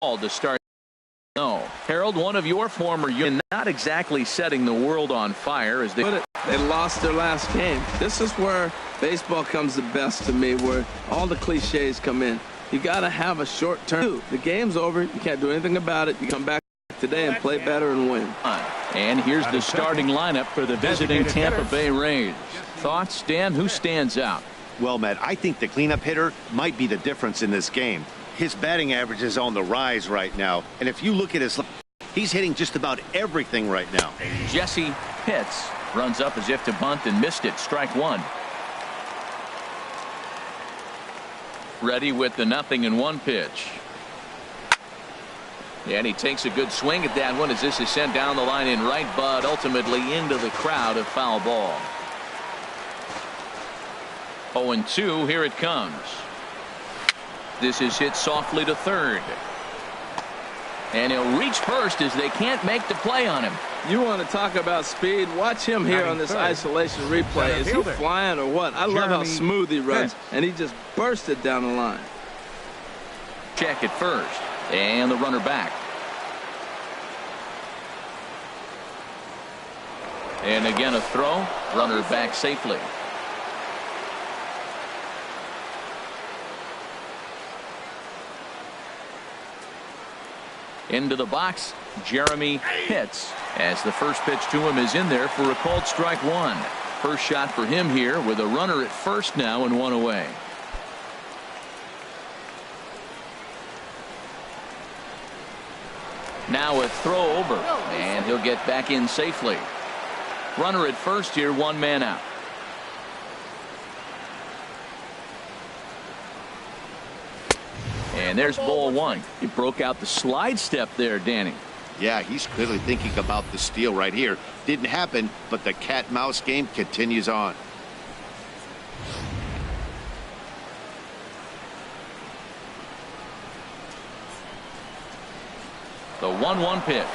to start. No, Harold, one of your former units, not exactly setting the world on fire as they lost their last game. This is where baseball comes the best to me, where all the cliches come in. You got to have a short term. The game's over. You can't do anything about it. You come back today and play better and win. And here's the starting lineup for the visiting Tampa Bay Rays. Thoughts, Dan? Who stands out? Well, Matt, I think the cleanup hitter might be the difference in this game. His batting average is on the rise right now, and if you look at he's hitting just about everything right now. Jesse hits, runs up as if to bunt and missed it. Strike one. Ready with the 0-1 pitch. And he takes a good swing at that one as this is sent down the line in right, but ultimately into the crowd, a foul ball. 0-2, here it comes. This is hit softly to third. And he'll reach first as they can't make the play on him. You want to talk about speed? Watch him here on this isolation replay. Is he flying or what? I love how smooth he runs, and he just bursted down the line. Check at first, and the runner back. And again a throw, runner back safely. Into the box, Jeremy hits as the first pitch to him is in there for a called strike one. First shot for him here with a runner at first now and one away. Now a throw over, and he'll get back in safely. Runner at first here, one man out. And there's ball one. He broke out the slide step there, Danny. Yeah, he's clearly thinking about the steal right here. Didn't happen, but the cat-mouse game continues on. The 1-1 pitch.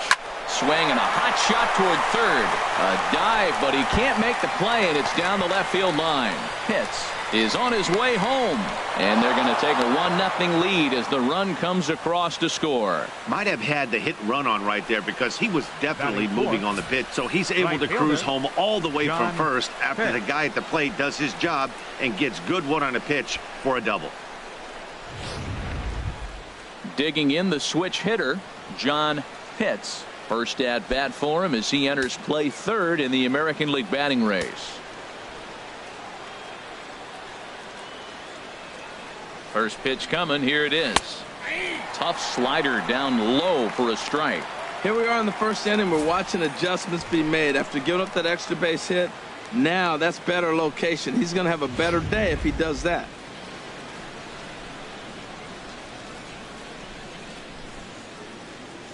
Swing and a hot shot toward third. A dive, but he can't make the play, and it's down the left field line. Pitts is on his way home, and they're going to take a 1-0 lead as the run comes across to score. Might have had the hit run on right there because he was definitely moving on the pitch, so he's able to cruise home all the way from first after the guy at the plate does his job and gets good one on a pitch for a double. Digging in the switch hitter, John Pitts. First at bat for him as he enters play third in the American League batting race. First pitch coming. Here it is. Tough slider down low for a strike. Here we are in the first inning. We're watching adjustments be made after giving up that extra base hit. Now that's better location. He's going to have a better day if he does that.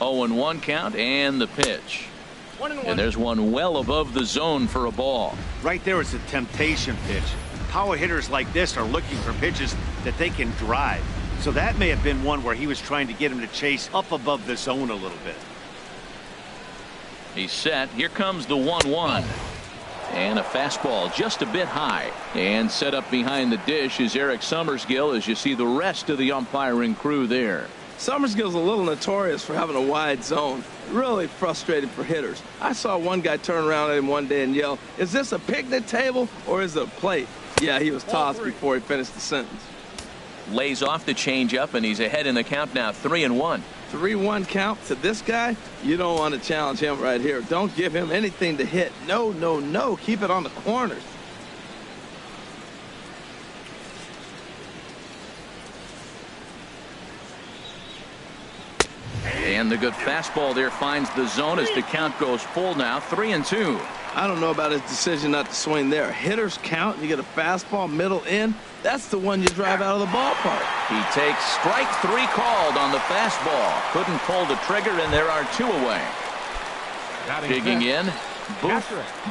Oh, and 1 count and the pitch. And there's one well above the zone for a ball. Right there is a temptation pitch. Power hitters like this are looking for pitches that they can drive. So that may have been one where he was trying to get him to chase up above the zone a little bit. He's set. Here comes the 1-1. And a fastball just a bit high. And set up behind the dish is Eric Summersgill as you see the rest of the umpiring crew there. Summersgill's a little notorious for having a wide zone. Really frustrating for hitters. I saw one guy turn around at him one day and yell, "Is this a picnic table or is it a plate?" Yeah, he was tossed before he finished the sentence. Lays off the changeup, and he's ahead in the count now, 3-1. 3-1 count to this guy. You don't want to challenge him right here. Don't give him anything to hit. No, no, no. Keep it on the corners. And the good fastball there finds the zone as the count goes full now, 3-2. I don't know about his decision not to swing there. Hitters count. You get a fastball middle in. That's the one you drive out of the ballpark. He takes strike 3 called on the fastball. Couldn't pull the trigger, and there are 2 away. Digging in,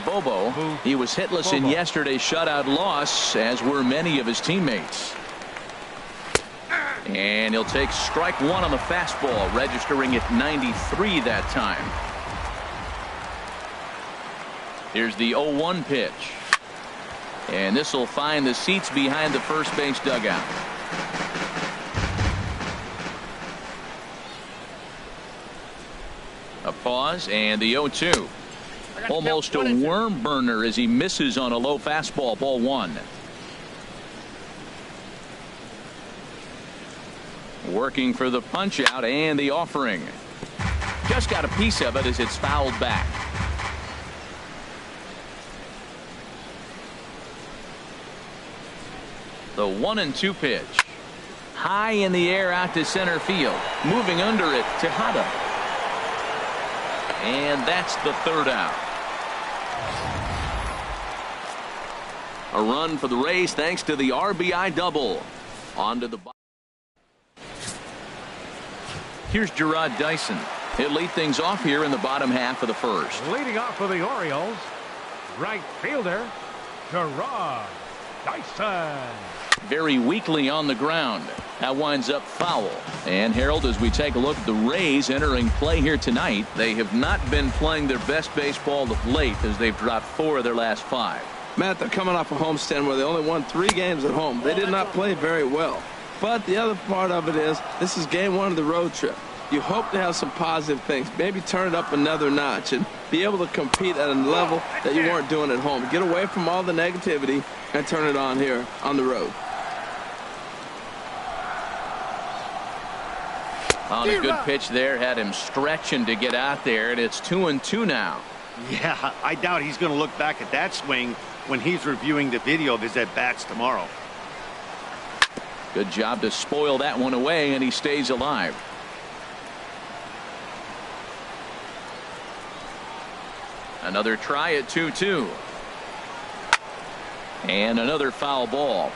Bobo. He was hitless in yesterday's shutout loss, as were many of his teammates. And he'll take strike 1 on the fastball, registering at 93 that time. Here's the 0-1 pitch. And this will find the seats behind the first base dugout. A pause and the 0-2. Almost a worm burner as he misses on a low fastball. Ball 1. Working for the punch out and the offering. Just got a piece of it as it's fouled back. The 1-2 pitch. High in the air out to center field. Moving under it, Tejada. And that's the 3rd out. A run for the Rays thanks to the RBI double. On to the bottom. Here's Gerard Dyson. He'll lead things off here in the bottom half of the 1st. Leading off for the Orioles, right fielder, Gerard Dyson. Very weakly on the ground. That winds up foul. And Harold, as we take a look at the Rays entering play here tonight, they have not been playing their best baseball of late as they've dropped 4 of their last 5. Matt, they're coming off a homestand where they only won 3 games at home. They did not play very well. But the other part of it is this is game 1 of the road trip. You hope to have some positive things. Maybe turn it up another notch and be able to compete at a level that you weren't doing at home. Get away from all the negativity and turn it on here on the road. On a good pitch there. Had him stretching to get out there. And it's 2-2 now. Yeah, I doubt he's going to look back at that swing when he's reviewing the video of his at-bats tomorrow. Good job to spoil that one away, and he stays alive. Another try at 2-2. And another foul ball.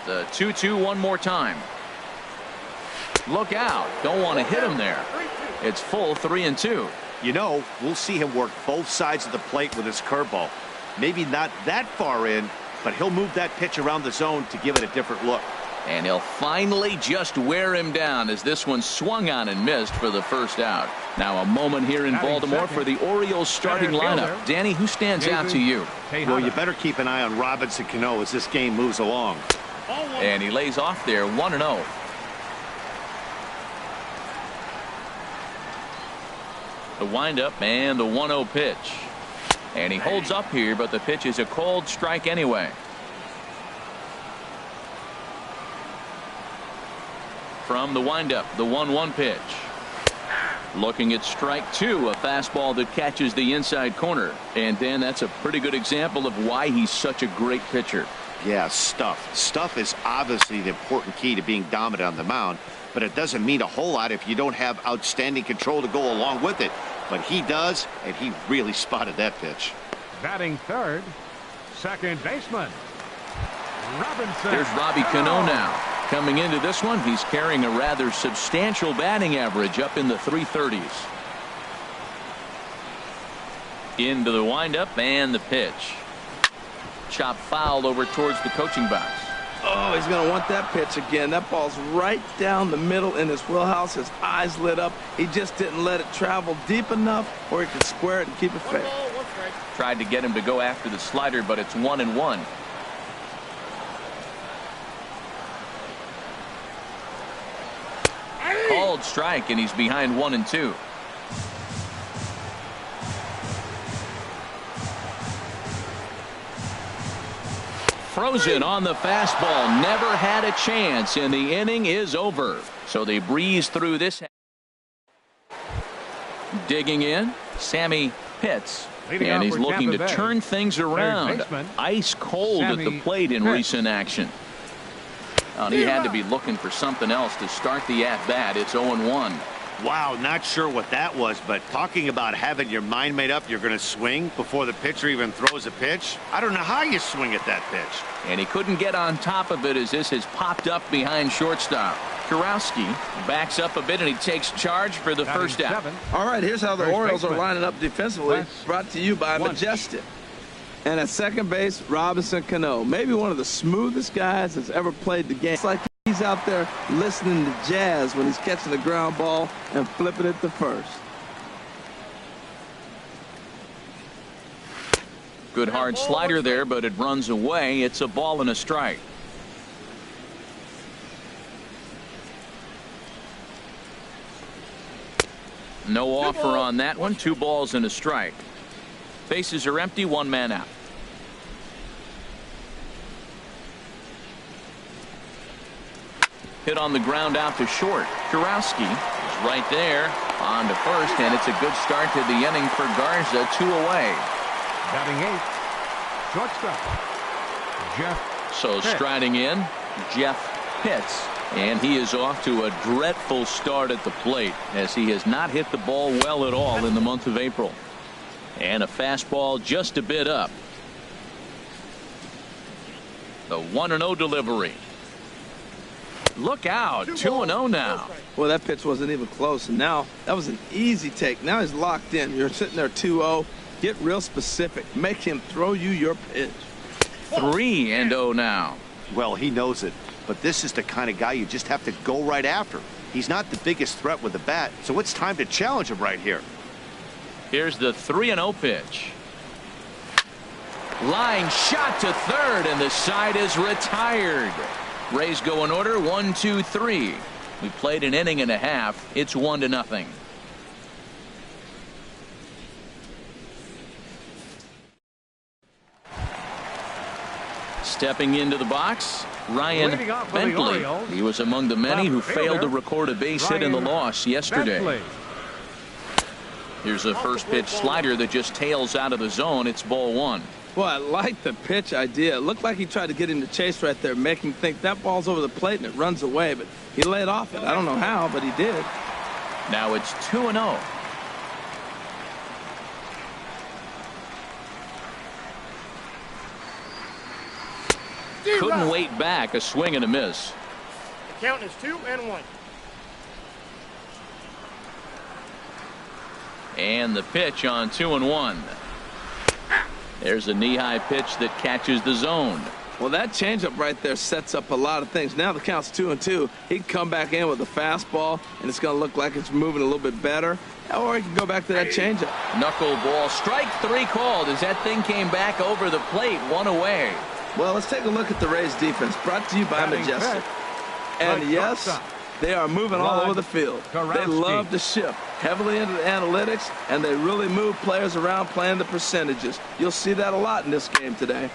The 2-2 one more time. Look out. Don't want to hit him there. It's full 3-2. You know, we'll see him work both sides of the plate with his curveball. Maybe not that far in, but he'll move that pitch around the zone to give it a different look. And he'll finally just wear him down as this one swung on and missed for the 1st out. Now a moment here in Baltimore for the Orioles starting lineup. Danny, who stands out to you? Well, you better keep an eye on Robinson Cano as this game moves along. And he lays off there 1-0. The windup and the 1-0 pitch. And he holds up here, but the pitch is a cold strike anyway. From the windup, the 1-1 pitch. Looking at strike 2, a fastball that catches the inside corner. And Dan, that's a pretty good example of why he's such a great pitcher. Yeah, stuff. Stuff is obviously the important key to being dominant on the mound, but it doesn't mean a whole lot if you don't have outstanding control to go along with it. But he does, and he really spotted that pitch. Batting 3rd, second baseman, Robinson. There's Robbie Cano now. Coming into this one, he's carrying a rather substantial batting average up in the 330s. Into the windup and the pitch. Chop fouled over towards the coaching box. Oh, he's going to want that pitch again. That ball's right down the middle in his wheelhouse. His eyes lit up. He just didn't let it travel deep enough where he could square it and keep it fair. Tried to get him to go after the slider, but it's 1-1. Called strike, and he's behind 1-2. Frozen on the fastball. Never had a chance, and the inning is over. So they breeze through this. Digging in, Sammy Pitts. And he's looking to turn things around. Ice cold at the plate in recent action. And he had to be looking for something else to start the at-bat. It's 0-1. Wow, not sure what that was, but talking about having your mind made up you're going to swing before the pitcher even throws a pitch. I don't know how you swing at that pitch. And he couldn't get on top of it as this has popped up behind shortstop. Kurowski backs up a bit and he takes charge for the 1st out. All right, here's how the Orioles are lining up defensively. Brought to you by Majestic. And at second base, Robinson Cano. Maybe one of the smoothest guys that's ever played the game. It's like he's out there listening to jazz when he's catching the ground ball and flipping it to first. Good hard slider there, but it runs away. It's a ball and a strike. No offer on that one. 2 balls and a strike. Bases are empty. 1 man out. Hit on the ground out to short. Kurowski is right there on to first, and it's a good start to the inning for Garza. 2 away. Batting 8th, shortstop, Jeff. So striding in, Jeff Pitts, and he is off to a dreadful start at the plate as he has not hit the ball well at all in the month of April. And a fastball just a bit up. The 1-0 delivery. Look out, 2-0 now. Well, that pitch wasn't even close, and now that was an easy take. Now he's locked in. You're sitting there 2-0. Get real specific. Make him throw you your pitch. 3-0 now. Well, he knows it, but this is the kind of guy you just have to go right after. He's not the biggest threat with the bat, so it's time to challenge him right here. Here's the 3-0 pitch. Line shot to third, and the side is retired. Rays go in order 1, 2, 3. We played an inning and a half. It's 1-0. Stepping into the box, Ryan Bentley. He was among the many who failed to record a base hit in the loss yesterday. Here's a first pitch slider that just tails out of the zone. It's ball 1. Well, I like the pitch idea. It looked like he tried to get him to chase right there, make him think that ball's over the plate and it runs away, but he laid off it. I don't know how, but he did. Now it's 2-0. Couldn't wait back. A swing and a miss. The count is 2-1. And the pitch on 2-1. There's a knee-high pitch that catches the zone. Well, that changeup right there sets up a lot of things. Now the count's 2-2. He can come back in with a fastball, and it's going to look like it's moving a little bit better. Or he can go back to that changeup. Knuckleball. Strike 3 called as that thing came back over the plate. 1 away. Well, let's take a look at the Rays defense, brought to you by Majestic. And yes, they are moving all over the field. They love to shift heavily into the analytics, and they really move players around playing the percentages. You'll see that a lot in this game today.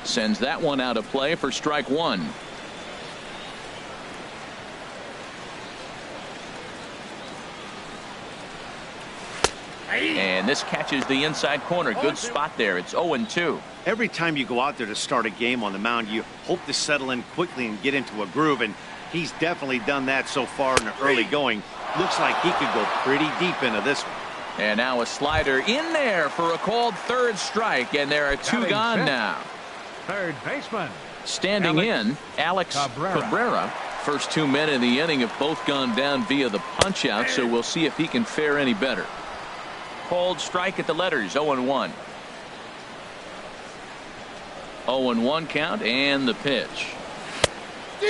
Sends that one out of play for strike 1. And this catches the inside corner. Good spot there. It's 0-2. Every time you go out there to start a game on the mound, you hope to settle in quickly and get into a groove, and he's definitely done that so far in the early going. Looks like he could go pretty deep into this one. And now a slider in there for a called third strike, and there are 2 gone now. Third baseman. Standing in, Alex Cabrera. First 2 men in the inning have both gone down via the punch out, so we'll see if he can fare any better. Called strike at the letters. 0-1. 0-1 count, and the pitch.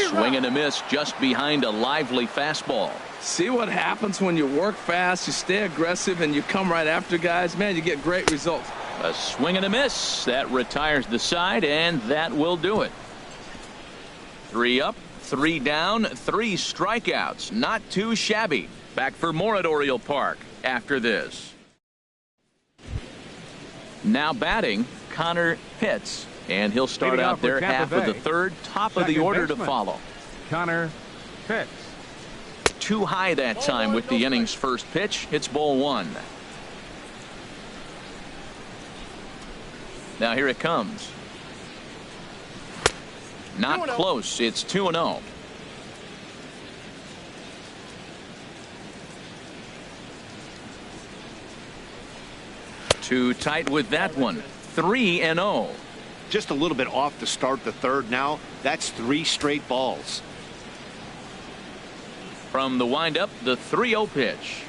Swing and a miss just behind a lively fastball. See what happens when you work fast, you stay aggressive, and you come right after guys. Man, you get great results. A swing and a miss. That retires the side, and that will do it. 3 up, 3 down, 3 strikeouts. Not too shabby. Back for more at Oriole Park after this. Now batting, Connor Pitts. And he'll start out there half of the third, top of the order to follow. Connor Pitts. Too high that time with the inning's first pitch. It's ball 1. Now here it comes. Not close. It's 2-0. Too tight with that one. 3-0. Just a little bit off to start the third now. That's 3 straight balls. From the windup, the 3-0 pitch.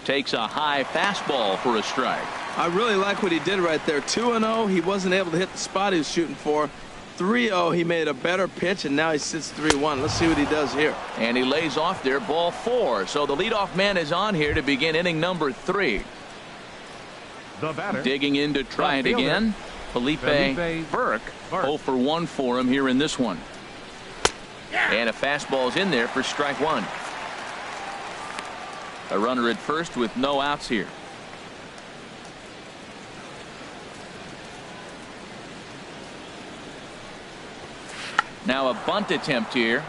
Takes a high fastball for a strike. I really like what he did right there. 2-0. He wasn't able to hit the spot he was shooting for. 3-0. He made a better pitch, and now he sits 3-1. Let's see what he does here. And he lays off there, ball 4. So the leadoff man is on here to begin inning number 3. The batter. Digging in to try it again. Felipe Burke. 0 for 1 for him here in this one. And a fastball's in there for strike 1. A runner at first with no outs here. Now a bunt attempt here.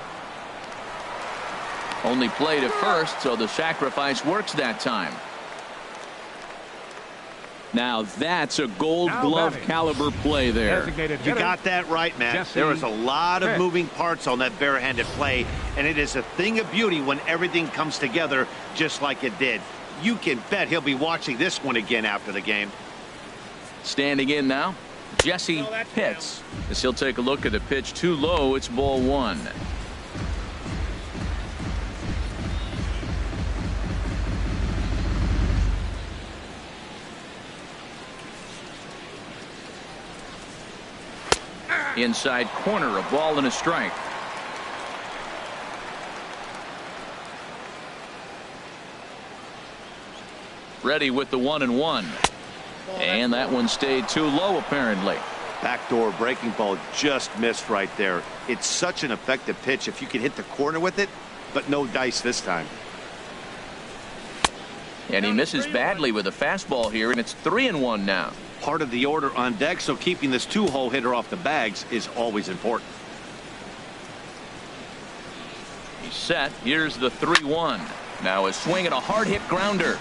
Only play to first, so the sacrifice works that time. Now that's a Gold Glove caliber play there. You got that right, Matt. There is a lot of moving parts on that barehanded play, and it is a thing of beauty when everything comes together just like it did. You can bet he'll be watching this one again after the game. Standing in now, Jesse Pitts. As he'll take a look at the pitch too low, it's ball one. Inside corner, a ball and a strike. Ready with the 1-1. And that one stayed too low apparently. Backdoor breaking ball just missed right there. It's such an effective pitch if you can hit the corner with it, but no dice this time. And he misses badly with a fastball here, and it's 3-1 now. Part of the order on deck, so keeping this two-hole hitter off the bags is always important. He's set. Here's the 3-1. Now a swing and a hard hit grounder.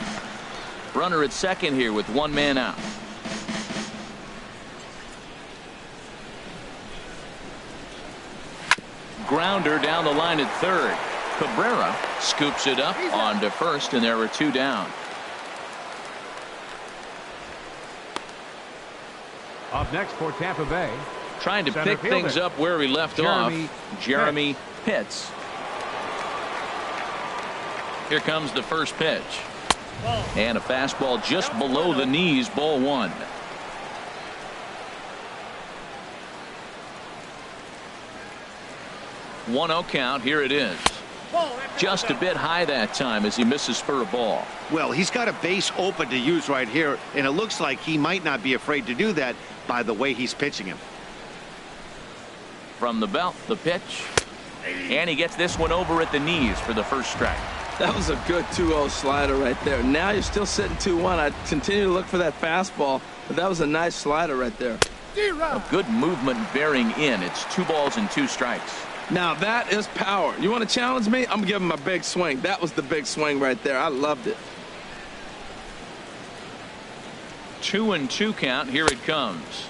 Runner at second here with one man out. Grounder down the line at third. Cabrera scoops it up onto first, and there are two down. Up next for Tampa Bay, trying to center pick things up where we left off. Jeremy Pitts. Here comes the first pitch. And a fastball just below the knees, ball one. One-oh count. Here it is. Just a bit high that time as he misses for a ball. Well, he's got a base open to use right here, and it looks like he might not be afraid to do that by the way he's pitching him. From the belt, the pitch. And he gets this one over at the knees for the first strike. That was a good 2-0 slider right there. Now you're still sitting 2-1. I continue to look for that fastball, but that was a nice slider right there. A good movement bearing in. It's 2 balls and 2 strikes. Now that is power. You want to challenge me? I'm going to give him a big swing. That was the big swing right there. I loved it. 2-2 count. Here it comes.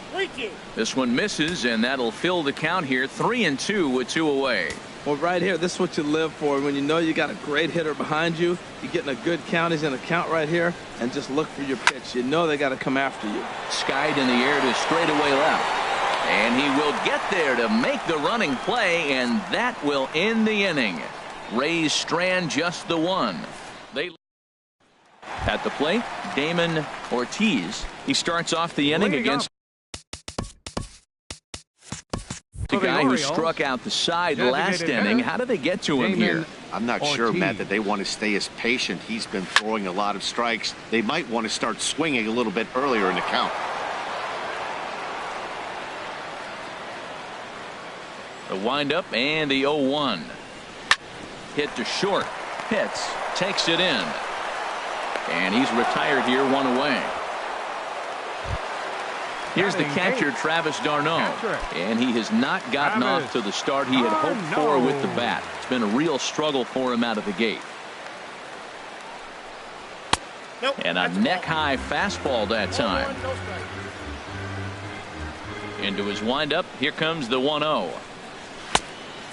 This one misses, and that'll fill the count here. 3-2 with 2 away. Well, right here, this is what you live for. When you know you got a great hitter behind you, you're getting a good count. He's in a count right here, and just look for your pitch. You know they got to come after you. Skied in the air to straightaway left. And he will get there to make the running play, and that will end the inning. Rays strand just the one. They at the plate, Damon Ortiz. He starts off the inning against the guy who struck out the side last inning. How did they get to him here? I'm not sure, Matt, that they want to stay as patient. He's been throwing a lot of strikes. They might want to start swinging a little bit earlier in the count. The windup and the 0-1. Hit to short. Pitts takes it in. And he's retired here, 1 away. Here's the catcher, Travis d'Arnaud. And he has not gotten off to the start he had hoped for with the bat. It's been a real struggle for him out of the gate. And a neck-high fastball that time. Into his windup. Here comes the 1-0.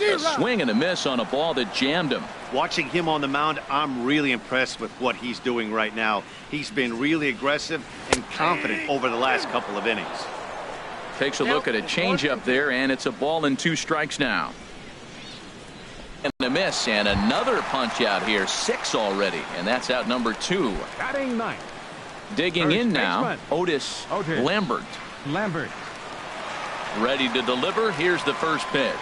A swing and a miss on a ball that jammed him. Watching him on the mound, I'm really impressed with what he's doing right now. He's been really aggressive and confident over the last couple of innings. Takes a look at a changeup there, and it's a ball and 2 strikes now. And a miss, and another punch out here. 6 already, and that's out number 2. Batting 9. Digging in now, Otis Lambert. Ready to deliver. Here's the first pitch.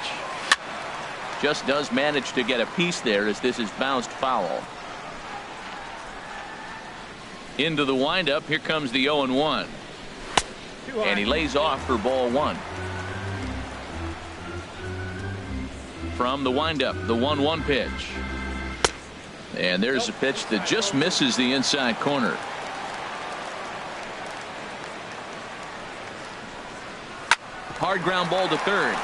Just does manage to get a piece there as this is bounced foul. Into the windup. Here comes the 0-1. And he lays off for ball 1. From the windup, the 1-1 pitch. And there's a pitch that just misses the inside corner. Hard ground ball to third.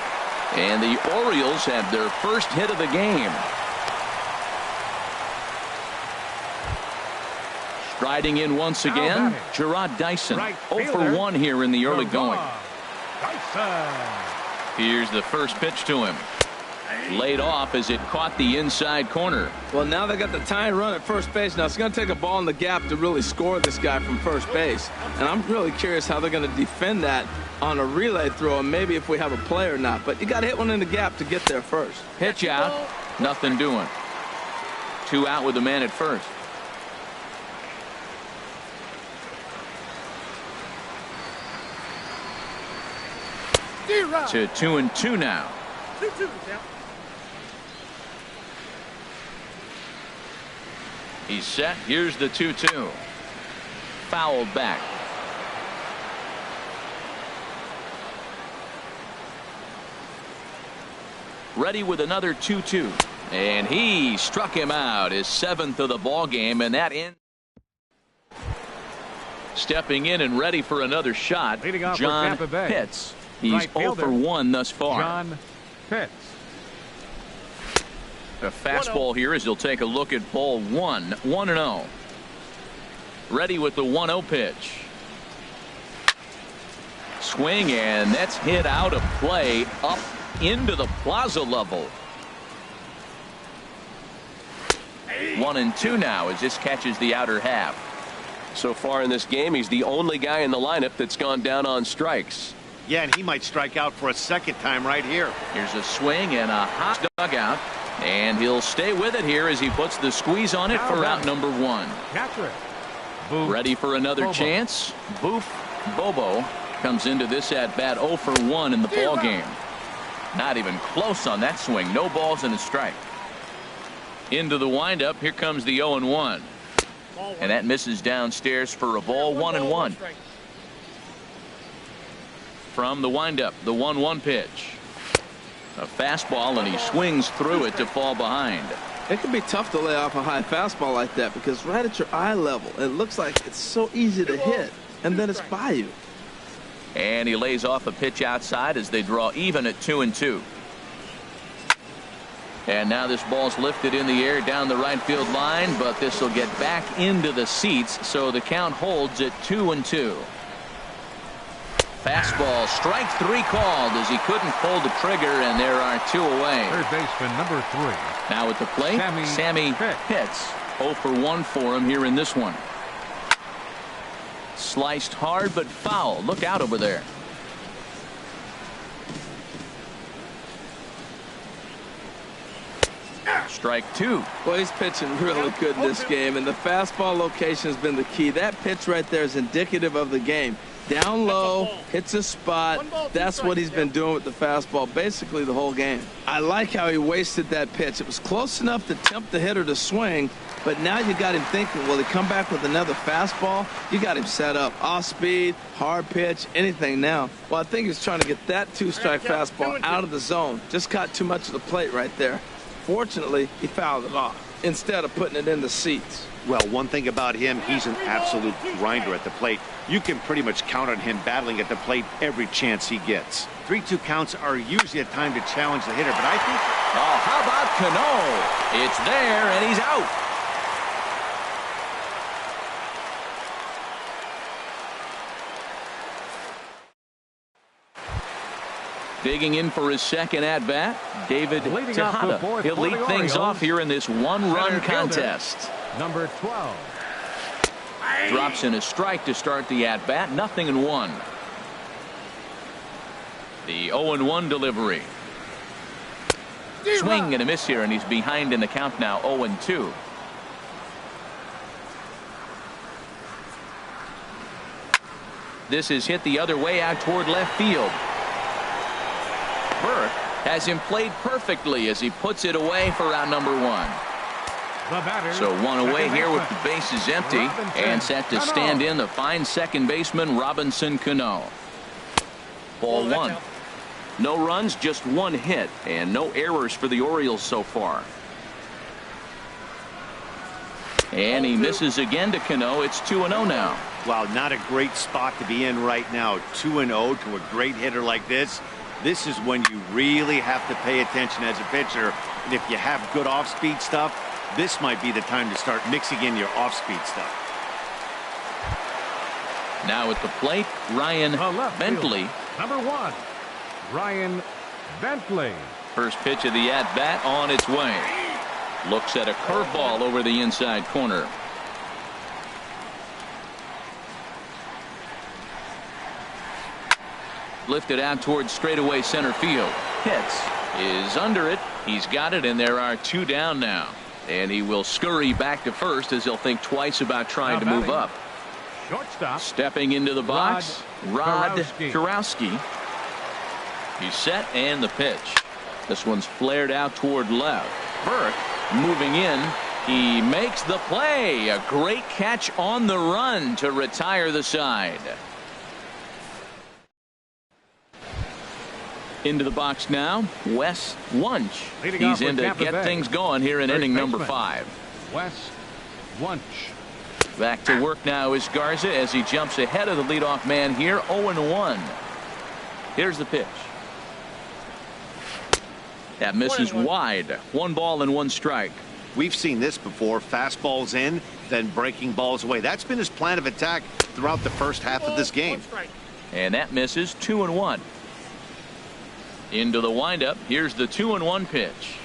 And the Orioles have their first hit of the game. Striding in once again, Gerard Dyson. 0 for 1 here in the early going. Here's the first pitch to him. Laid off as it caught the inside corner. Well, now they got the tying run at first base. Now it's going to take a ball in the gap to really score this guy from first base. And I'm really curious how they're going to defend that on a relay throw, and maybe if we have a play or not. But you got to hit one in the gap to get there first. Pitch out. Nothing doing. 2 out with the man at first. To 2-2 now. 2-2. He's set. Here's the 2-2. Fouled back. Ready with another 2-2. And he struck him out, his 7th of the ball game, and that in. Stepping in and ready for another shot, John Pitts. He's 0 for 1 thus far. John Pitts. A fastball here as he'll take a look at ball 1. 1-0. Ready with the 1-0 pitch. Swing, and that's hit out of play up into the plaza level. 1-2 now as this catches the outer half. So far in this game, he's the only guy in the lineup that's gone down on strikes. Yeah, and he might strike out for a second time right here. Here's a swing and a hot dugout, and he'll stay with it here as he puts the squeeze on it for out number 1. Ready for another chance. Boof Bobo comes into this at bat 0 for 1 in the ball game. Not even close on that swing. No balls and a strike. Into the windup. Here comes the 0-1. And that misses downstairs for a ball. 1-1. From the windup, the 1-1 pitch. A fastball, and he swings through it to fall behind. It can be tough to lay off a high fastball like that because right at your eye level, it looks like it's so easy to hit, and then it's by you. And he lays off a pitch outside as they draw even at 2-2. And now this ball's lifted in the air down the right field line, but this will get back into the seats, so the count holds at 2-2. Fastball, strike 3 called as he couldn't pull the trigger, and there are 2 away. Third baseman number 3. Now at the plate, Sammy Pitts. 0 for 1 for him here in this one. Sliced hard but foul. Look out over there. Strike 2. Well, he's pitching really good in this game, and the fastball location has been the key. That pitch right there is indicative of the game. Down low, hits a spot. That's what he's been doing with the fastball basically the whole game. I like how he wasted that pitch. It was close enough to tempt the hitter to swing, but now you got him thinking, will he come back with another fastball? You got him set up. Off speed, hard pitch, anything now. Well, I think he's trying to get that 2-strike fastball out of the zone. Just caught too much of the plate right there. Fortunately, he fouled it off instead of putting it in the seats. Well, one thing about him, he's an absolute grinder at the plate. You can pretty much count on him battling at the plate every chance he gets. 3-2 counts are usually a time to challenge the hitter, but I think... Oh, how about Cano? It's there, and he's out. Digging in for his second at-bat, David Tejada. He'll lead things off here in this one-run contest. Number 12. Drops in a strike to start the at-bat. 0-1. The 0-1 delivery. Swing and a miss here, and he's behind in the count now. 0-2. This is hit the other way out toward left field. Burke has him played perfectly as he puts it away for out number 1. So 1 away here with the bases empty, and set to stand in the fine second baseman Robinson Cano. Ball 1. No runs, just 1 hit, and no errors for the Orioles so far. And he misses again to Cano. It's 2-0 now. Wow, not a great spot to be in right now. 2-0 to a great hitter like this. This is when you really have to pay attention as a pitcher. And if you have good off-speed stuff, this might be the time to start mixing in your off-speed stuff. Now at the plate, Ryan Bentley. Number 1, Ryan Bentley. First pitch of the at-bat on its way. Looks at a curveball over the inside corner. Lifted out towards straightaway center field. Hits. Is under it. He's got it, and there are 2 down now. And he will scurry back to first as he'll think twice about trying to move up. Shortstop. Stepping into the box, Rod Kurowski. He's set, and the pitch. This one's flared out toward left. Burke moving in. He makes the play. A great catch on the run to retire the side. Into the box now, Wes Wunsch. He's in to get things going here in inning number 5. Wes Wunsch. Back to work now is Garza as he jumps ahead of the leadoff man here. 0-1. Here's the pitch. That misses wide. 1 ball and 1 strike. We've seen this before. Fastballs in, then breaking balls away. That's been his plan of attack throughout the first half of this game. And that misses. 2-1. Into the windup. Here's the 2-1 pitch.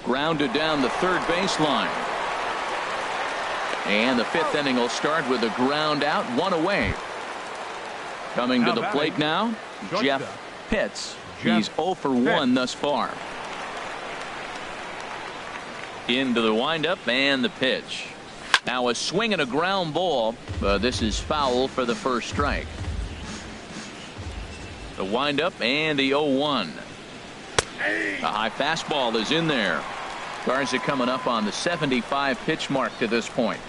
Grounded down the third baseline. And the 5th inning will start with a ground out, 1 away. Coming to the plate now, Jeff Pitts. He's 0 for 1 thus far. Into the windup and the pitch. Now a swing and a ground ball. This is foul for the first strike. The windup and the 0-1. A high fastball is in there. Garza coming up on the 75 pitch mark to this point.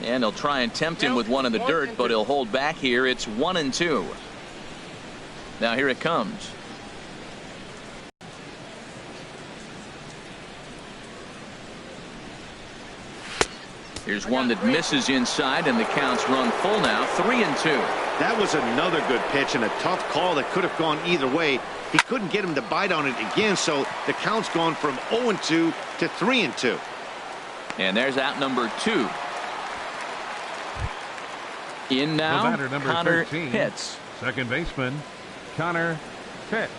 And he'll try and tempt him with one in the dirt, but he'll hold back here. It's 1-2. Now here it comes. Here's one that misses inside, and the count's run full now. 3-2. That was another good pitch and a tough call that could have gone either way. He couldn't get him to bite on it again, so the count's gone from 0-2 to 3-2. And there's out number 2. In now, Connor Pitts. Second baseman, Connor Pitts.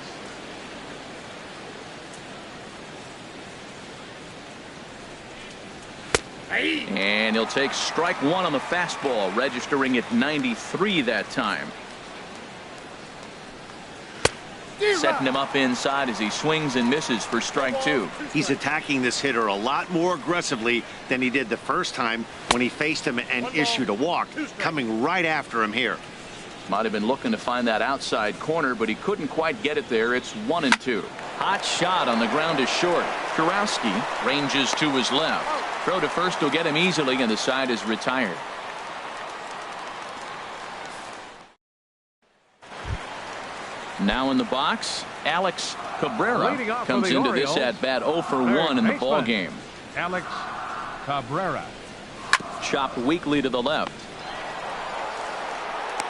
And he'll take strike 1 on the fastball, registering at 93 that time. Setting him up inside as he swings and misses for strike 2. He's attacking this hitter a lot more aggressively than he did the first time when he faced him and issued a walk. Coming right after him here. Might have been looking to find that outside corner, but he couldn't quite get it there. It's 1-2. Hot shot on the ground is short. Kurowski ranges to his left. Throw to first will get him easily, and the side is retired. Now in the box, Alex Cabrera comes into this at bat 0 for 1 in the ball game. Alex Cabrera. Chopped weakly to the left.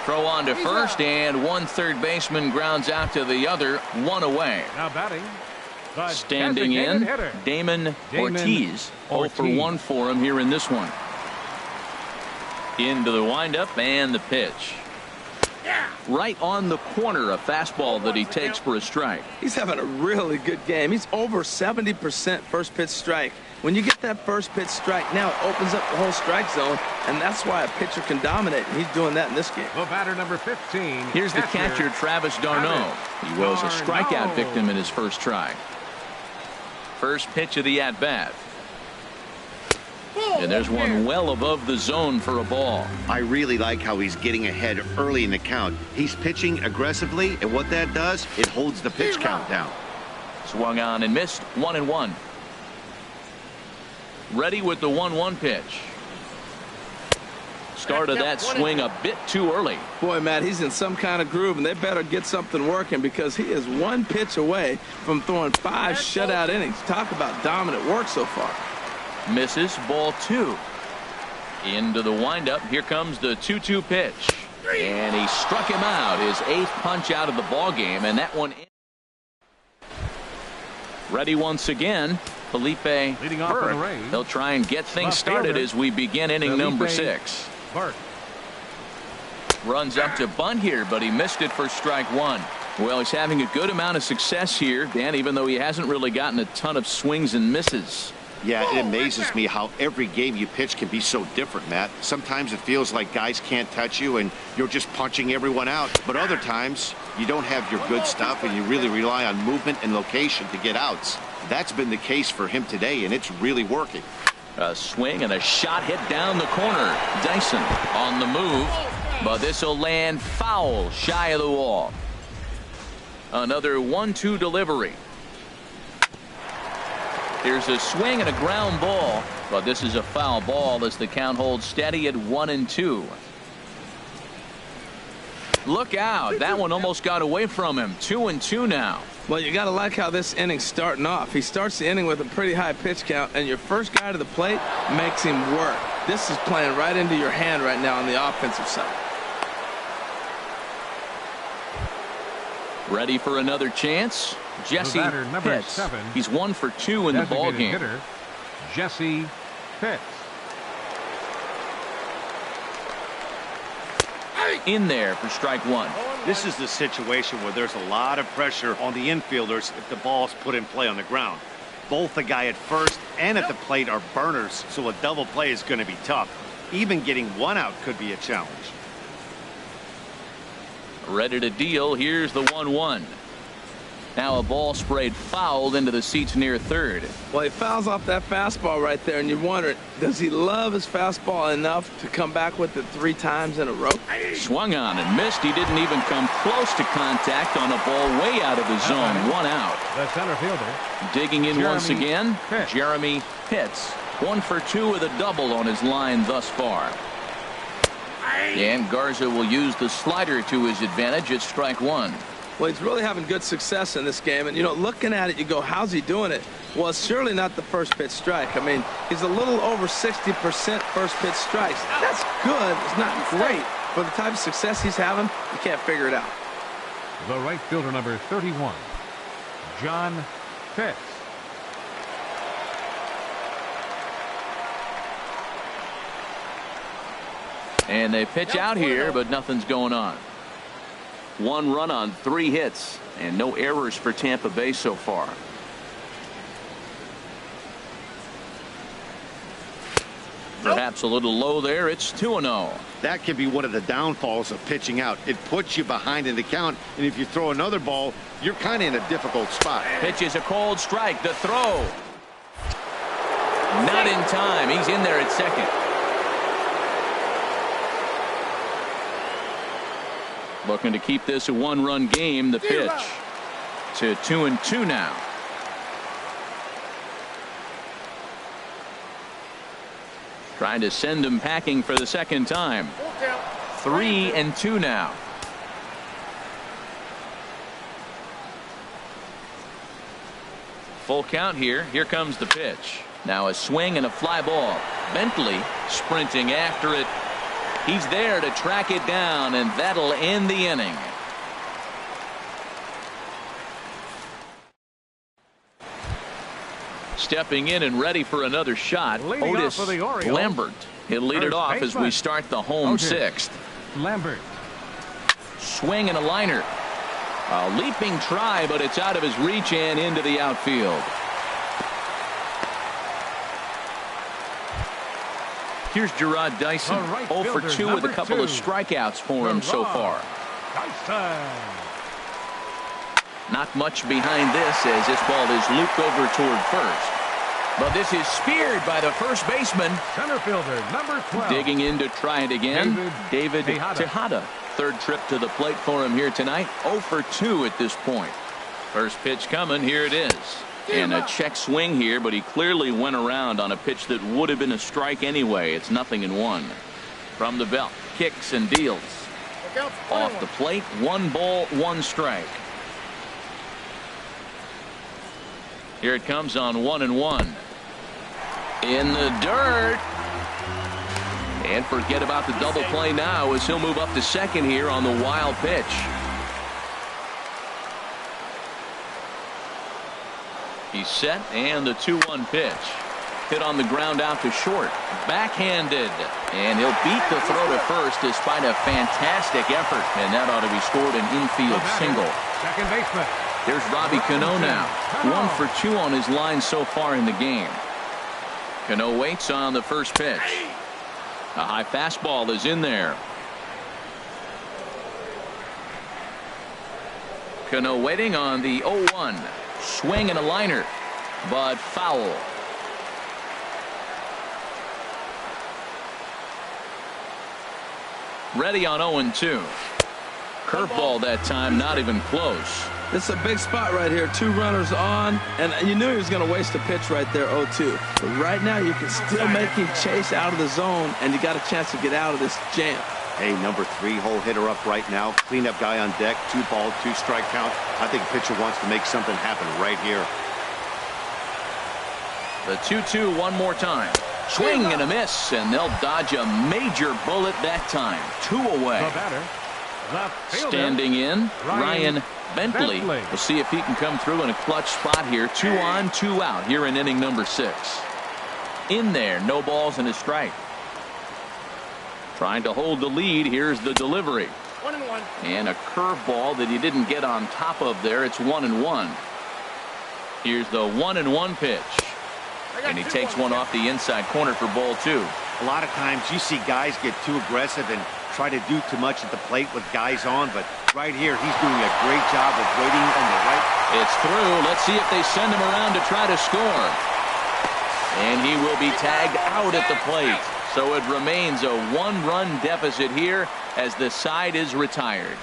Throw on to first, and one third baseman grounds out to the other, 1 away. Now batting. Standing in, Damon Ortiz. 0 for 1 for him here in this one. Into the windup and the pitch. Right on the corner, a fastball that he takes for a strike. He's having a really good game. He's over 70% first pitch strike. When you get that first pitch strike, now it opens up the whole strike zone, and that's why a pitcher can dominate, and he's doing that in this game. The batter number 15. Here's the catcher, Travis d'Arnaud. He was a strikeout victim in his first try. First pitch of the at-bat. And there's one well above the zone for a ball. I really like how he's getting ahead early in the count. He's pitching aggressively, and what that does, it holds the pitch count down. Swung on and missed. 1-1. Ready with the 1-1 pitch. Started that swing a bit too early. Boy, Matt, he's in some kind of groove, and they better get something working because he is 1 pitch away from throwing 5 shutout innings. Talk about dominant work so far. Misses. Ball 2. Into the windup. Here comes the 2-2 pitch. And he struck him out. His 8th punch out of the ball game, and that one. Ready once again. Felipe Leading off for the Burke. Rays. They'll try and get things Left started fielder, as we begin inning Felipe number 6. Burke. Runs up to bunt here, but he missed it for strike 1. Well, he's having a good amount of success here, Dan, even though he hasn't really gotten a ton of swings and misses. Yeah, it amazes me how every game you pitch can be so different, Matt. Sometimes it feels like guys can't touch you and you're just punching everyone out. But other times you don't have your good stuff and you really rely on movement and location to get outs. That's been the case for him today, and it's really working. A swing and a shot hit down the corner. Dyson on the move, but this will land foul shy of the wall. Another 1-2 delivery. Here's a swing and a ground ball, but this is a foul ball as the count holds steady at 1-2. Look out. That one almost got away from him. 2-2 now. Well, you got to like how this inning's starting off. He starts the inning with a pretty high pitch count, and your first guy to the plate makes him work. This is playing right into your hand right now on the offensive side. Ready for another chance. Jesse Pitts. 7, he's 1 for 2 in the ball game. Hitter, Jesse Pitts. In there for strike 1. This is the situation where there's a lot of pressure on the infielders if the ball's put in play on the ground. Both the guy at first and at the plate are burners, so a double play is going to be tough. Even getting one out could be a challenge. Ready to deal. Here's the 1-1. Now a ball sprayed fouled into the seats near third. Well, he fouls off that fastball right there, and you wonder, does he love his fastball enough to come back with it 3 times in a row? Swung on and missed. He didn't even come close to contact on a ball way out of the zone. 1 out. The center fielder. Digging in once again, Pitts. Jeremy Pitts. 1 for 2 with a double on his line thus far. And Garza will use the slider to his advantage at strike 1. Well, he's really having good success in this game. And, you know, looking at it, you go, how's he doing it? Well, it's surely not the first pitch strike. I mean, he's a little over 60% first pitch strikes. That's good. It's not great. For the type of success he's having, you can't figure it out. The right fielder, number 31, John Pitts. And they pitch out here, but nothing's going on. 1 run on 3 hits, and no errors for Tampa Bay so far. Perhaps a little low there. It's 2-0. That can be one of the downfalls of pitching out. It puts you behind in the count, and if you throw another ball, you're kind of in a difficult spot. Pitch is a cold strike. The throw. Not in time. He's in there at second. Looking to keep this a 1-run game. The pitch to 2-2 now. Trying to send him packing for the second time. 3-2 now. Full count here. Here comes the pitch. Now a swing and a fly ball. Bentley sprinting after it. He's there to track it down, and that'll end the inning. Stepping in and ready for another shot, Leading off Otis for the Orioles, Lambert. He'll lead it first off as we baseman, start the home Otis 6th. Lambert. Swing and a liner. A leaping try, but it's out of his reach and into the outfield. Here's Gerard Dyson, The right 0 for fielder, 2 with a number couple 2, of strikeouts for him so far. Dyson. Not much behind this as this ball is looped over toward first. But this is speared by the first baseman. Center fielder, number 12. Digging in to try it again. David Tejada. Tejada. Third trip to the plate for him here tonight. 0 for 2 at this point. First pitch coming. Here it is. And a check swing here, but he clearly went around on a pitch that would have been a strike anyway. It's 0-1. From the belt, kicks and deals. Off the plate, 1 ball, 1 strike. Here it comes on 1-1. In the dirt. And forget about the double play now as he'll move up to second here on the wild pitch. He's set, and the 2-1 pitch. Hit on the ground out to short. Backhanded. And he'll beat the throw to first despite a fantastic effort. And that ought to be scored an infield single. Second baseman. There's Robbie Cano now. 1 for 2 on his line so far in the game. Cano waits on the first pitch. A high fastball is in there. Cano waiting on the 0-1. Swing and a liner, but foul. Ready on 0-2. Curveball that time, not even close. This is a big spot right here. 2 runners on, and you knew he was going to waste a pitch right there, 0-2. But right now, you can still make him chase out of the zone, and you got a chance to get out of this jam. Hey, number 3-hole hitter up right now. Cleanup guy on deck. 2-ball, 2-strike count. I think the pitcher wants to make something happen right here. The 2-2 one more time. Swing and a miss, and they'll dodge a major bullet that time. 2 away. The batter, the fielder, standing in, Ryan Bentley. Bentley. We'll see if he can come through in a clutch spot here. 2 on, 2 out here in inning number 6. In there, no balls and a strike. Trying to hold the lead. Here's the delivery. 1-1. And a curveball that he didn't get on top of there. It's 1-1. Here's the 1-1 pitch. And he takes one off the inside corner for ball 2. A lot of times you see guys get too aggressive and try to do too much at the plate with guys on, but right here he's doing a great job of waiting on the right. It's through. Let's see if they send him around to try to score. And he will be tagged out at the plate. So it remains a 1-run deficit here as the side is retired.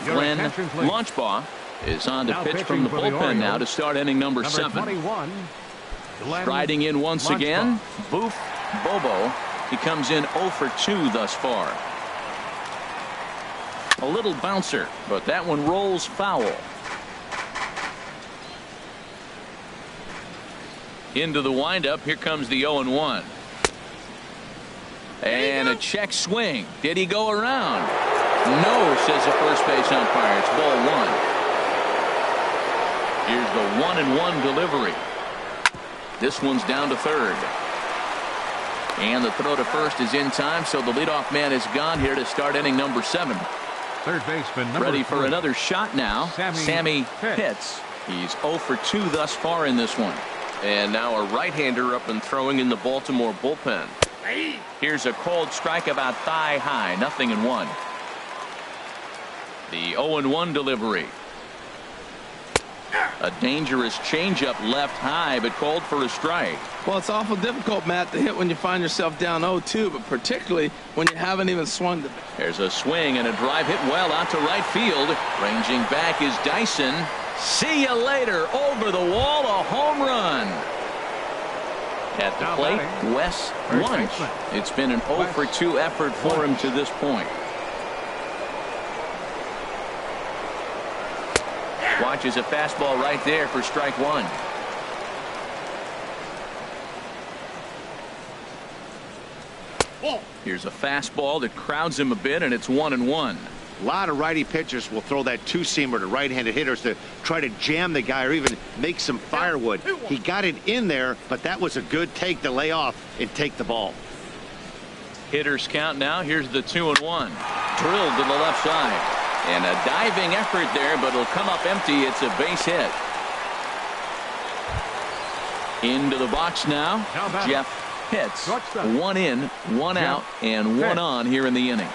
Glenn Launchbaugh is on to pitch from the bullpen now to start inning number 7. 21, Striding in once again, Boof Bobo. He comes in 0 for 2 thus far. A little bouncer, but that one rolls foul. Into the windup. Here comes the 0-1. And a check swing. Did he go around? No, says the first base umpire. It's ball 1. Here's the 1-1 delivery. This one's down to third. And the throw to first is in time, so the leadoff man is gone here to start inning number 7. third baseman, number Ready for 3. another shot now. Sammy Pitts. He's 0 for 2 thus far in this one. And now a right-hander up and throwing in the Baltimore bullpen. Here's a cold strike about thigh high. 0-1. The 0-1 delivery. A dangerous changeup left high, but called for a strike. Well, it's awful difficult, Matt, to hit when you find yourself down 0-2, but particularly when you haven't even swung the. There's a swing and a drive hit well out to right field. Ranging back is Dyson. See you later. Over the wall, a home run. At the plate, Wes Wunsch. It's been an 0 for 2 effort for him to this point. Watches a fastball right there for strike 1. Here's a fastball that crowds him a bit, and it's 1-1. A lot of righty pitchers will throw that 2-seamer to right-handed hitters to try to jam the guy or even make some firewood. He got it in there, but that was a good take to lay off and take the ball. Hitters count now. Here's the 2-1. Drilled to the left side. And a diving effort there, but it'll come up empty. It's a base hit. Into the box now, Jeff Pitts. 1 in, 1 out, and 1 on here in the inning.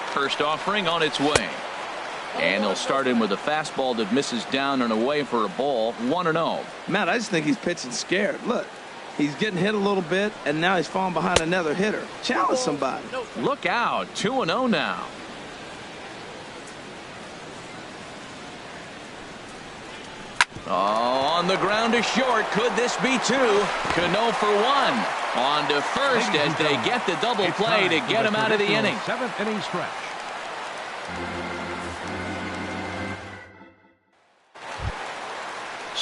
First offering on its way. And they'll start in with a fastball that misses down and away for a ball. 1-0. Matt, I just think he's pitching scared. Look, he's getting hit a little bit, and now he's falling behind another hitter. Challenge somebody. Look out. 2-0 now. Oh, on the ground to short. Could this be 2? Cano for 1. On to first as they get the double play to get him out of the inning. 7th inning stretch.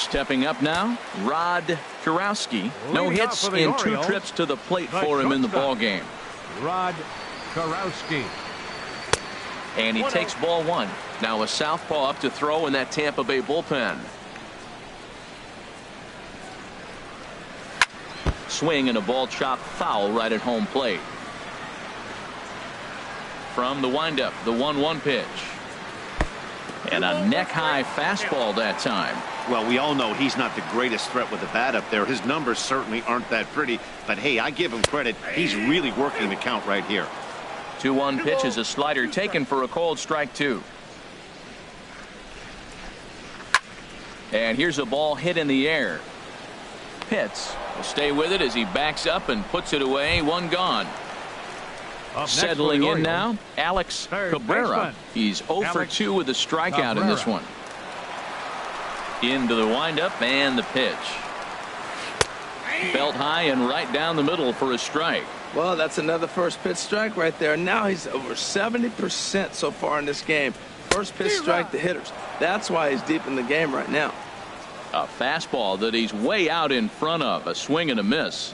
Stepping up now, Rod Kurowski. No Leading hits off for the in 2 Orioles, trips to the plate the for him in the shortstop. ball game. Rod Kurowski. And he takes ball 1. Now a southpaw up to throw in that Tampa Bay bullpen. Swing and a ball chopped foul right at home plate. From the windup, the 1-1 pitch. And a neck-high fastball that time. Well, we all know he's not the greatest threat with the bat up there. His numbers certainly aren't that pretty. But, hey, I give him credit. He's really working the count right here. 2-1 pitch is a slider taken for a called strike 2. And here's a ball hit in the air. Pitts will stay with it as he backs up and puts it away. 1 gone. Settling in now, Alex Cabrera. He's 0 for 2 with a strikeout in this one. Into the windup and the pitch. Belt high and right down the middle for a strike. Well, that's another first pitch strike right there. Now he's over 70% so far in this game. First pitch strike to hitters. That's why he's deep in the game right now. A fastball that he's way out in front of. A swing and a miss.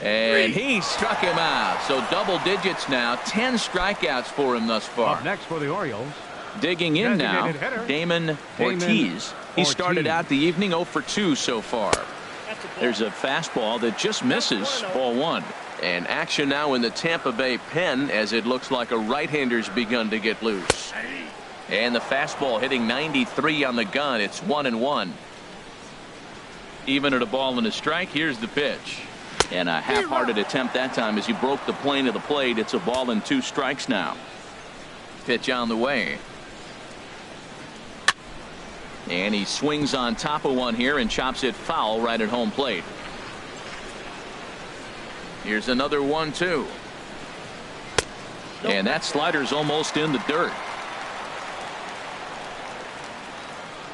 And he struck him out. So double digits now. 10 strikeouts for him thus far. Up next for the Orioles. Digging in now, Designated hitter, Damon Ortiz. He started out the evening 0 for 2 so far. There's a fastball that just misses. Ball 1. And action now in the Tampa Bay pen as it looks like a right-hander's begun to get loose. And the fastball hitting 93 on the gun. It's 1-1. Even at a ball and a strike. Here's the pitch. And a half-hearted attempt that time as he broke the plane of the plate. It's a ball and 2 strikes now. Pitch on the way. And he swings on top of one here and chops it foul right at home plate. Here's another 1-2. And that slider's almost in the dirt.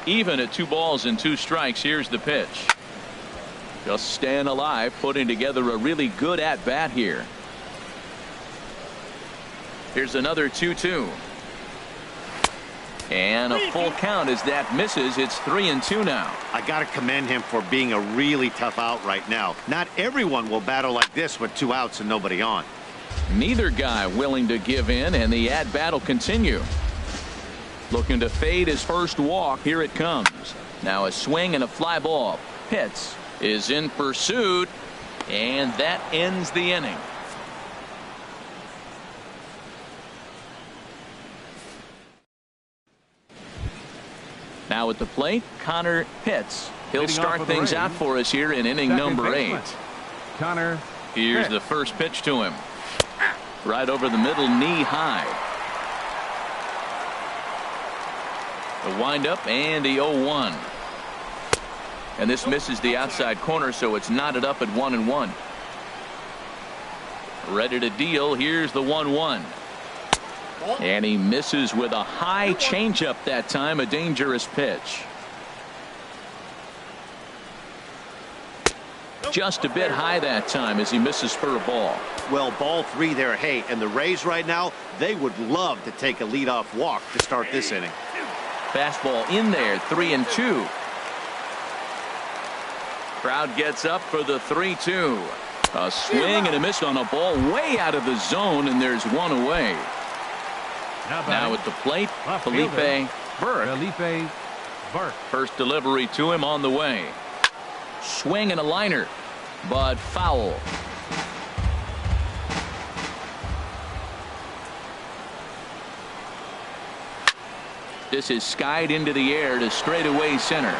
Even at 2 balls and 2 strikes. Here's the pitch. Just staying alive, putting together a really good at-bat here. Here's another 2-2. And a full count as that misses. It's 3-2 now. I got to commend him for being a really tough out right now. Not everyone will battle like this with 2 outs and nobody on. Neither guy willing to give in, and the at-bat will continue. Looking to fade his first walk. Here it comes. Now a swing and a fly ball. Pitts is in pursuit, and that ends the inning. Now at the plate, Connor Pitts. He'll start things out for us here in inning number 8. Connor. Here's the first pitch to him. Right over the middle, knee high. The windup and the 0-1. And this misses the outside corner, so it's knotted up at 1-1. Ready to deal. Here's the 1-1. And he misses with a high changeup that time. A dangerous pitch. Just a bit high that time as he misses for a ball. Well, ball 3 there. Hey, and the Rays right now, they would love to take a leadoff walk to start this inning. Fastball in there. 3-2. Crowd gets up for the 3-2. A swing and a miss on a ball way out of the zone, and there's 1 away. Now at the plate, Felipe Burke. First delivery to him on the way. Swing and a liner, but foul. This is skied into the air to straightaway center.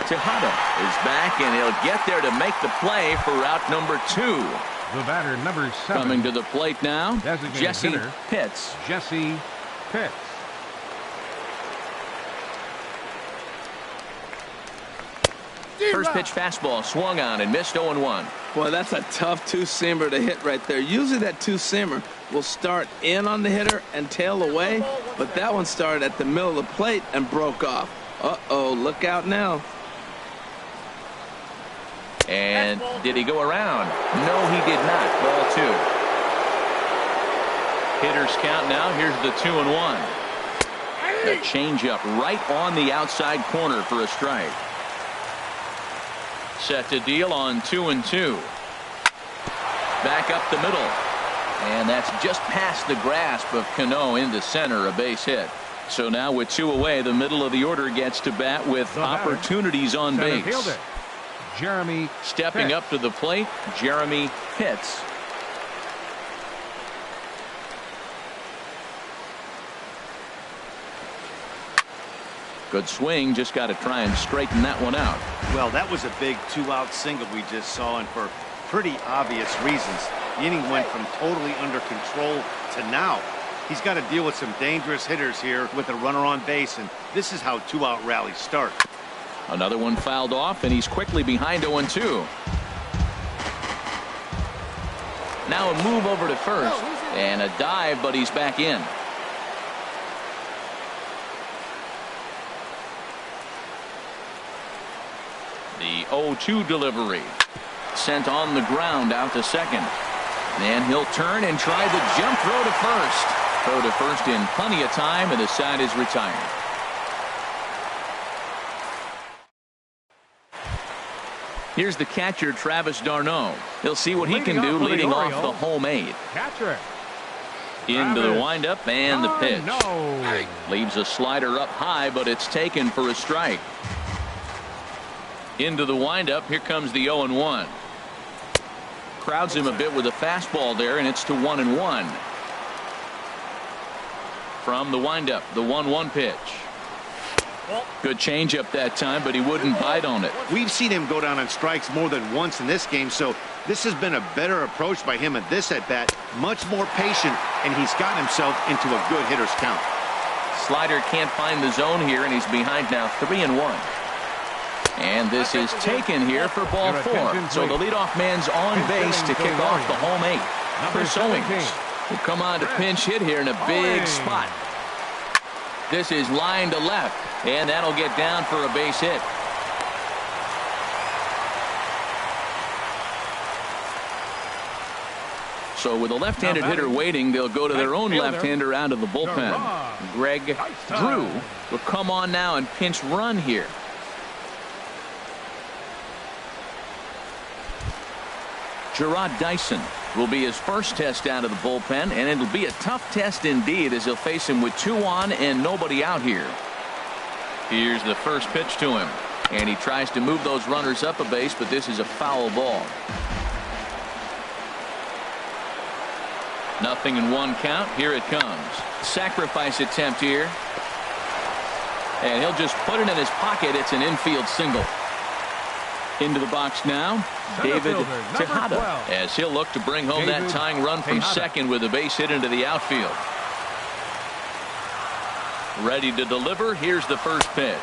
Tejada is back, and he'll get there to make the play for out number 2. The batter, number 7. Coming to the plate now, Jesse hitter, Pitts. Jesse Pitts. First pitch fastball swung on and missed. 0-1. Boy, that's a tough 2-seamer to hit right there. Usually that 2-seamer will start in on the hitter and tail away, but that one started at the middle of the plate and broke off. Uh-oh, look out now. And did he go around? No, he did not. Ball 2. Hitters count now. Here's the 2-1. The changeup right on the outside corner for a strike. Set to deal on 2-2. Back up the middle. And that's just past the grasp of Cano into center, a base hit. So now with 2 away, the middle of the order gets to bat with opportunities on base. Fielder, Jeremy Stepping Pitts. up to the plate, Jeremy Pitts. Good swing, just got to try and straighten that one out. Well, that was a big 2-out single we just saw, and for pretty obvious reasons. The inning went from totally under control to now. He's got to deal with some dangerous hitters here with a runner on base, and this is how 2-out rallies start. Another one fouled off, and he's quickly behind 0-2. Now a move over to first, and a dive, but he's back in. The 0-2 delivery. Sent on the ground out to second. And he'll turn and try the jump throw to first. Throw to first in plenty of time, and the side is retired. Here's the catcher, Travis d'Arnaud. He'll see what he can do leading off the home 8. Catcher. Into the windup and the pitch. No. Leaves a slider up high, but it's taken for a strike. Into the windup. Here comes the 0-1. Crowds him a bit with a fastball there, and it's to 1-1. From the windup, the 1-1 pitch. Good changeup that time, but he wouldn't bite on it. We've seen him go down on strikes more than once in this game, so this has been a better approach by him at this at-bat. Much more patient, and he's gotten himself into a good hitter's count. Slider can't find the zone here, and he's behind now 3-1. And this is taken here for ball 4. So the leadoff man's on base to kick off the home 8. Chris Owings will come on to pinch hit here in a big spot. This is line to left, and that'll get down for a base hit. So with a left-handed hitter waiting, they'll go to their own left-hander out of the bullpen. Greg Drew will come on now and pinch run here. Gerard Dyson will be his first test out of the bullpen, and it'll be a tough test indeed as he'll face him with 2 on and nobody out here. Here's the first pitch to him, and he tries to move those runners up a base, but this is a foul ball. 0-1 count. Here it comes. Sacrifice attempt here, and he'll just put it in his pocket. It's an infield single. Into the box now, David Tejada, as he'll look to bring home that tying run from second with a base hit into the outfield. Ready to deliver. Here's the first pitch.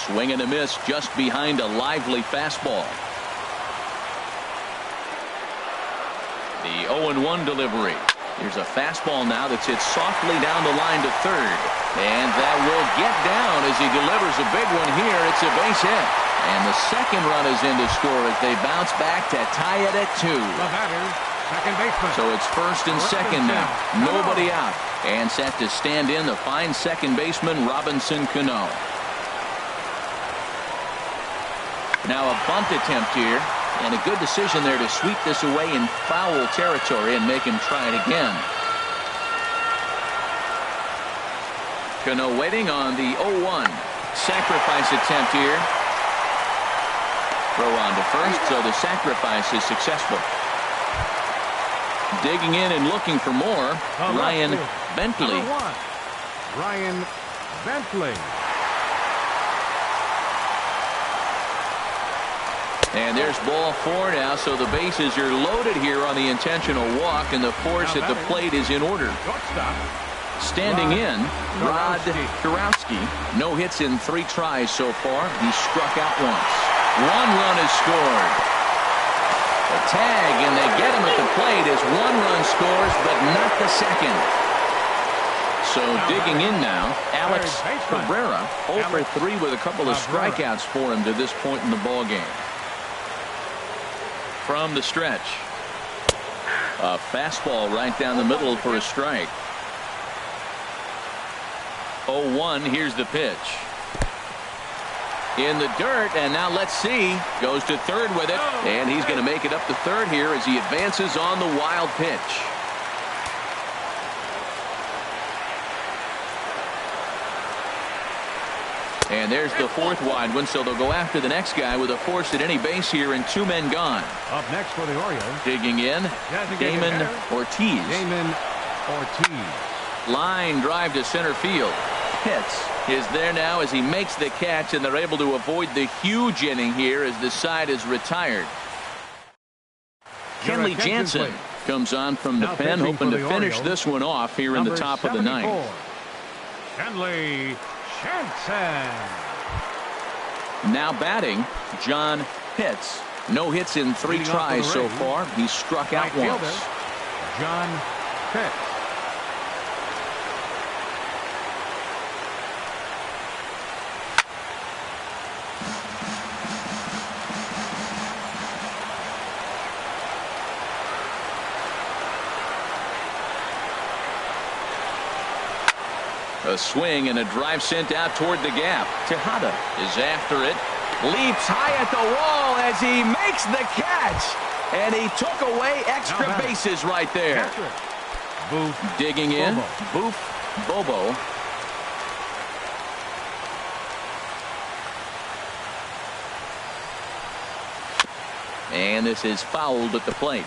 Swing and a miss just behind a lively fastball. The 0-1 delivery. Here's a fastball now that's hit softly down the line to third. And that will get down as he delivers a big one here. It's a base hit. And the second run is in to score as they bounce back to tie it at 2. The batter, second baseman. So it's first and second now. Nobody out. And set to stand in the fine second baseman, Robinson Cano. Now a bunt attempt here. And a good decision there to sweep this away in foul territory and make him try it again. Cano waiting on the 0-1. Sacrifice attempt here. Throw on to first, so the sacrifice is successful. Digging in and looking for more, Ryan Bentley. Ryan Bentley. And there's ball 4 now, so the bases are loaded here on the intentional walk, and the force at the plate is in order. Standing in, Rod Kurowski. No hits in 3 tries so far. He struck out once. 1 run is scored. The tag, and they get him at the plate as 1 run scores, but not the second. So digging in now, Alex Cabrera, 0 for 3 with a couple of strikeouts for him to this point in the ballgame. From the stretch, a fastball right down the middle for a strike. 0-1. Here's the pitch. in the dirt, and now let's see. Goes to third with it, and he's going to make it up to third here as he advances on the wild pitch. And there's the fourth wide one, so they'll go after the next guy with a force at any base here and 2 men gone. Up next for the Orioles. Digging in, Damon Ortiz. Damon Ortiz. Line drive to center field. Pitts is there now as he makes the catch, and they're able to avoid the huge inning here as the side is retired. Kenley Jansen comes on from the pen, hoping to finish this one off here in the top of the ninth. Kenley Jansen. Now batting, John Pitts. No hits in 3 tries so far. He's struck out once. John Pitts. A swing and a drive sent out toward the gap. Tejada is after it. Leaps high at the wall as he makes the catch. And he took away extra bases right there. Boof. Digging in. Bobo. Boof Bobo. And this is fouled at the plate.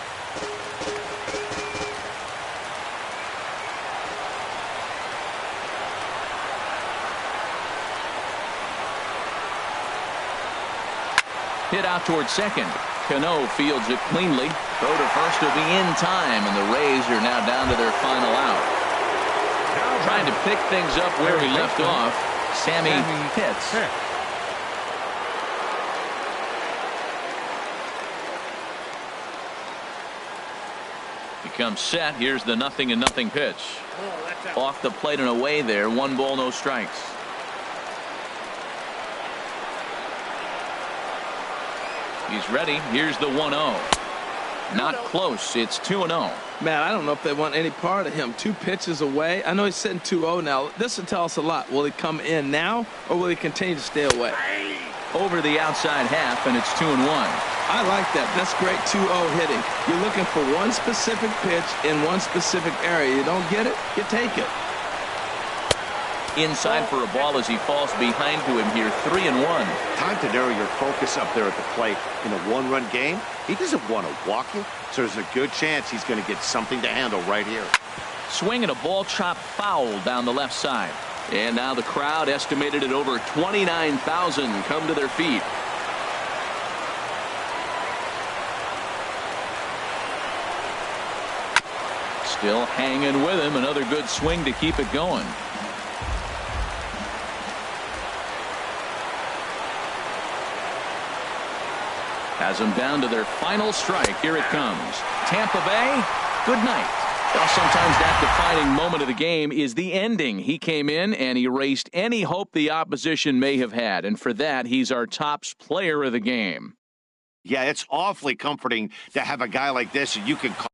Hit out towards second. Cano fields it cleanly. Throw to first will be in time, and the Rays are now down to their final out. Trying to pick things up where he left off, Sammy Pitts. He comes set. Here's the 0-0 pitch. Off the plate and away there. 1 ball, no strikes. He's ready. Here's the 1-0. Not close. It's 2-0. Man, I don't know if they want any part of him. 2 pitches away. I know he's sitting 2-0 now. This will tell us a lot. Will he come in now, or will he continue to stay away? Over the outside half, and it's 2-1. I like that. That's great 2-0 hitting. You're looking for one specific pitch in one specific area. You don't get it, you take it. Inside for a ball as he falls behind to him here. 3-1. Time to narrow your focus up there at the plate. In a 1-run game, he doesn't want to walk you, so there's a good chance he's going to get something to handle right here. Swing and a ball chopped foul down the left side. And now the crowd, estimated at over 29,000, come to their feet. Still hanging with him. Another good swing to keep it going. Has them down to their final strike. Here it comes. Tampa Bay, good night. Well, sometimes that defining moment of the game is the ending. He came in and erased any hope the opposition may have had. And for that, he's our top player of the game. Yeah, it's awfully comforting to have a guy like this you can call.